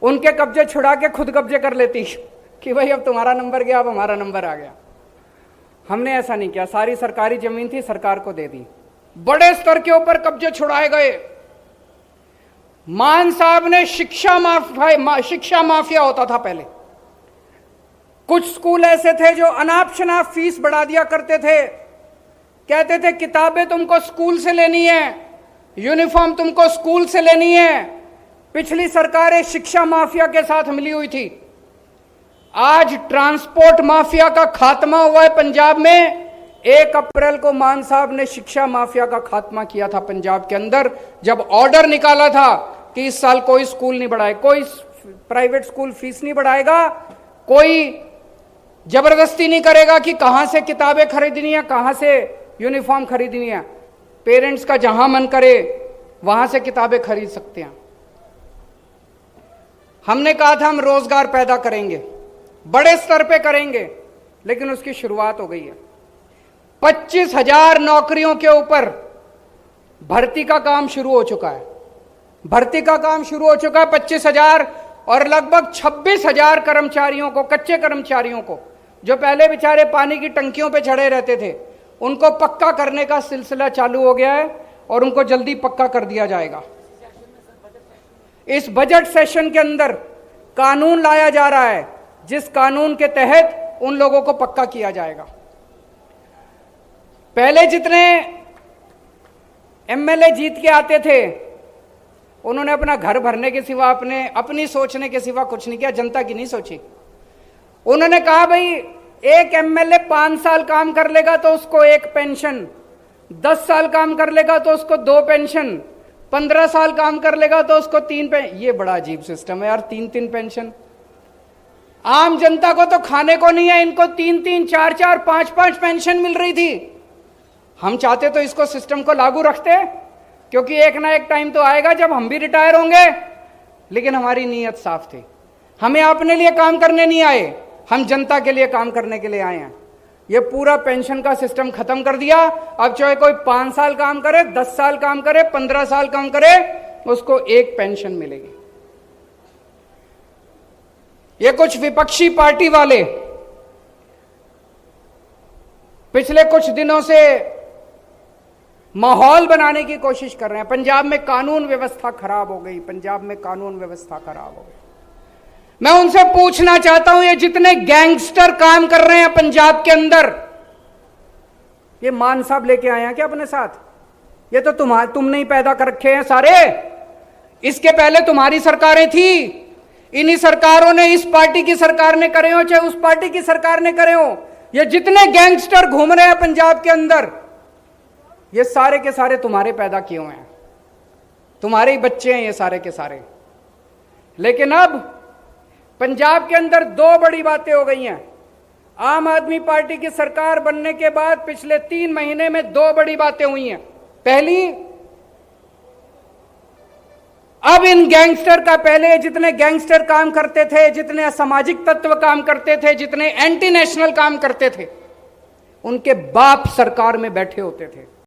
उनके कब्जे छुड़ा के खुद कब्जे कर लेती कि भाई अब तुम्हारा नंबर गया, अब हमारा नंबर आ गया। हमने ऐसा नहीं किया, सारी सरकारी जमीन थी सरकार को दे दी। बड़े स्तर के ऊपर कब्जे छुड़ाए गए। मान साहब ने शिक्षा माफिया होता था पहले। कुछ स्कूल ऐसे थे जो अनाप शनाप फीस बढ़ा दिया करते थे, कहते थे किताबें तुमको स्कूल से लेनी है, यूनिफॉर्म तुमको स्कूल से लेनी है। पिछली सरकारें शिक्षा माफिया के साथ मिली हुई थी। आज ट्रांसपोर्ट माफिया का खात्मा हुआ है पंजाब में। 1 अप्रैल को मान साहब ने शिक्षा माफिया का खात्मा किया था पंजाब के अंदर, जब ऑर्डर निकाला था कि इस साल कोई स्कूल नहीं बढ़ाए, कोई प्राइवेट स्कूल फीस नहीं बढ़ाएगा, कोई जबरदस्ती नहीं करेगा कि कहां से किताबें खरीदनी है, कहां से यूनिफॉर्म खरीदनी है। पेरेंट्स का जहां मन करे वहां से किताबें खरीद सकते हैं। हमने कहा था हम रोजगार पैदा करेंगे, बड़े स्तर पे करेंगे, लेकिन उसकी शुरुआत हो गई है। 25,000 नौकरियों के ऊपर भर्ती का काम शुरू हो चुका है। भर्ती का काम शुरू हो चुका है 25,000, और लगभग 26,000 कर्मचारियों को, कच्चे कर्मचारियों को, जो पहले बेचारे पानी की टंकियों पे चढ़े रहते थे, उनको पक्का करने का सिलसिला चालू हो गया है और उनको जल्दी पक्का कर दिया जाएगा। इस बजट सेशन के अंदर कानून लाया जा रहा है जिस कानून के तहत उन लोगों को पक्का किया जाएगा। पहले जितने एमएलए जीत के आते थे उन्होंने अपना घर भरने के सिवा, अपनी सोचने के सिवा कुछ नहीं किया, जनता की नहीं सोची। उन्होंने कहा भाई एक एमएलए 5 साल काम कर लेगा तो उसको 1 पेंशन, 10 साल काम कर लेगा तो उसको 2 पेंशन, 15 साल काम कर लेगा तो उसको 3 पेंशन। ये बड़ा अजीब सिस्टम है यार, 3-3 पेंशन। आम जनता को तो खाने को नहीं है, इनको 3-3, 4-4, 5-5 पेंशन मिल रही थी। हम चाहते तो इसको सिस्टम को लागू रखते, क्योंकि एक ना एक टाइम तो आएगा जब हम भी रिटायर होंगे। लेकिन हमारी नीयत साफ थी, हमें अपने लिए काम करने नहीं आए, हम जनता के लिए काम करने के लिए आए हैं। ये पूरा पेंशन का सिस्टम खत्म कर दिया। अब चाहे कोई 5 साल काम करे, 10 साल काम करे, 15 साल काम करे, उसको 1 पेंशन मिलेगी। ये कुछ विपक्षी पार्टी वाले पिछले कुछ दिनों से माहौल बनाने की कोशिश कर रहे हैं। पंजाब में कानून व्यवस्था खराब हो गई, पंजाब में कानून व्यवस्था खराब हो गई। मैं उनसे पूछना चाहता हूं, ये जितने गैंगस्टर काम कर रहे हैं पंजाब के अंदर, ये मान साहब लेके आए हैं क्या अपने साथ? ये तो तुमने ही पैदा कर रखे हैं सारे। इसके पहले तुम्हारी सरकारें थी, इन्हीं सरकारों ने, इस पार्टी की सरकार ने करे हो चाहे उस पार्टी की सरकार ने करे हो, ये जितने गैंगस्टर घूम रहे हैं पंजाब के अंदर, ये सारे के सारे तुम्हारे पैदा किए हुए हैं, तुम्हारे ही बच्चे हैं ये सारे के सारे। लेकिन अब पंजाब के अंदर 2 बड़ी बातें हो गई हैं। आम आदमी पार्टी की सरकार बनने के बाद पिछले 3 महीने में 2 बड़ी बातें हुई हैं। पहली, अब इन गैंगस्टर का, पहले जितने गैंगस्टर काम करते थे, जितने असामाजिक तत्व काम करते थे, जितने एंटी नेशनल काम करते थे, उनके बाप सरकार में बैठे होते थे।